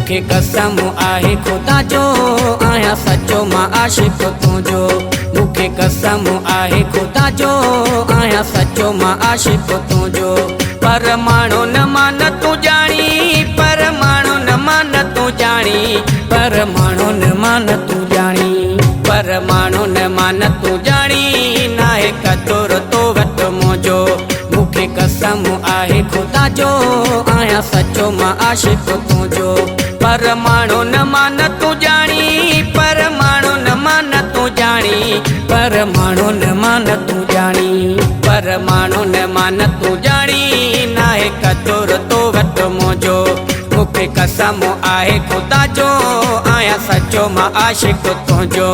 मुखे कसम आहे खुदा जो आया सचो मां आशिक तुझो। मुखे कसम आहे खुदा जो आया सचो मां आशिक तुझो। पर मानो न मान तू जानी, पर मानो न मान तू जानी, पर मानो न मान तू जानी, पर मानो न मान तू जानी। नाहे कतुर तो वट मोजो। मुखे कसम आहे खुदा जो आया सचो मां आशिक तुझो। पर मानो न मान तू जानी, पर मानो न मान तू जानी, पर मानो न मान तू जानी, पर मानो न मान तू जानी। नाहे कतुर तो वट मोजो। मुखे कसम आहे खुदा जो आया सचो मां आशिक तुझो।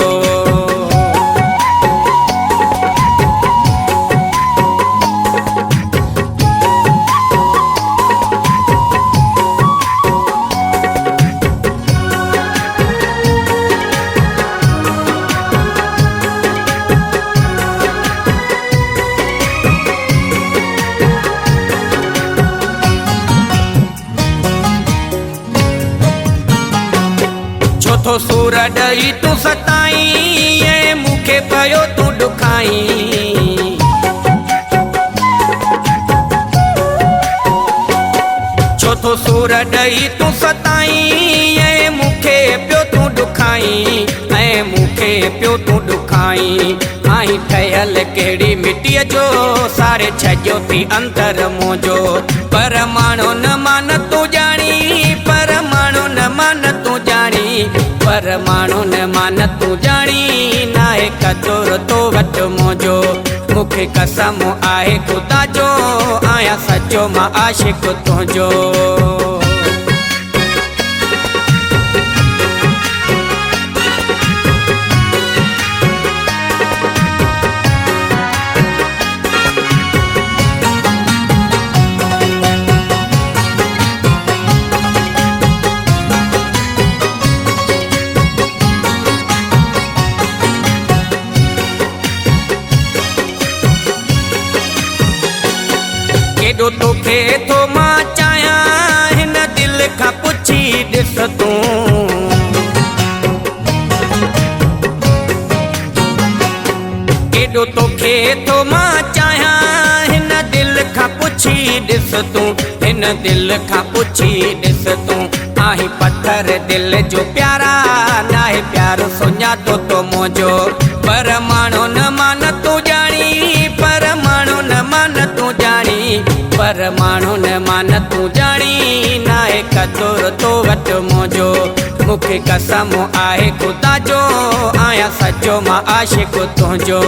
तो सूर डई तू सताई, ये मुखे पयो तू दुखाई। चौथो सूर डई तू सताई, ये मुखे पियो तू दुखाई, ऐ मुखे पियो तू दुखाई। आई ठहल केड़ी मिट्टी जो सारे छजो थी अंतर मोजो। पर मानो न मान तू जानी, पर मानो न मान तू जानी, पर मानो न मान तू जानी। नाहे कतुर तो वट मोजो। मुखे कसम आहे खुदा जो आया सचो मां आशिक तुझो। केडो तोखे थो मां चाहियां, हिन दिल खां पुछी ॾिस तूं। केडो तोखे थो मां चाहियां, हिन दिल खां पुछी ॾिस तूं, हिन दिल खां पुछी ॾिस तूं। आहीं पत्थर दिल जो प्यारा, नाहे प्यार सुञातो तो मोजो। पर मानो न मान तू जानी, पर मानो न मान तू जानी, पर मानो न मान तू जानी। नाहे कतुर तो वट मोजो। मुखे कसम आहे खुदा जो आया सचो मां आशिक तुझो।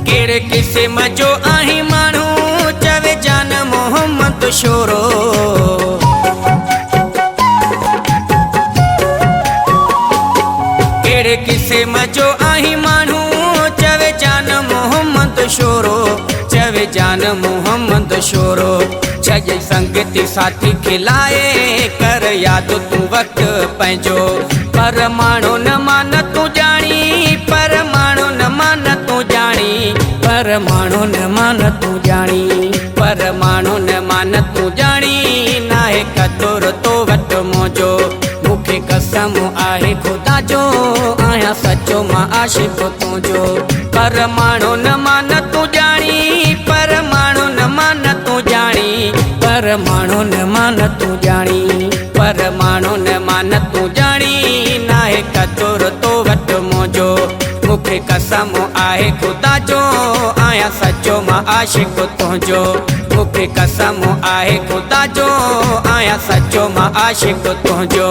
केड़े किस्म जो आही मानू चवे जान मोहम्मद शोरो। केड़े किस्म जो आही मानू चवे जान मोहम्मद शोरो, चवे जान मोहम्मद शोरो। छजे संगति साथी खिलाए कर याद तू वक्त पंहिंजो। पर मानो न मान तू जानी, पर मानो न मान तू जानी, पर मानो न मान तू जानी, पर मानो न मान तू जानी। नाहे कतुर तो वट मोजो। मुखे कसम आहे खुदा जो आया सचो मां आशिक तुझो। पर मानो न मान तू जानी, पर मानो न मान तू जानी, पर मानो न मान तू जानी, पर मानो न मान तू जानी। नाहे कतुर तो वट मोजो। मुखे कसम आहे खुदा जो आया सचो मां आशिक तुझो। मुखे कसम आहे खुदा जो आया सचो मां आशिक तुझो।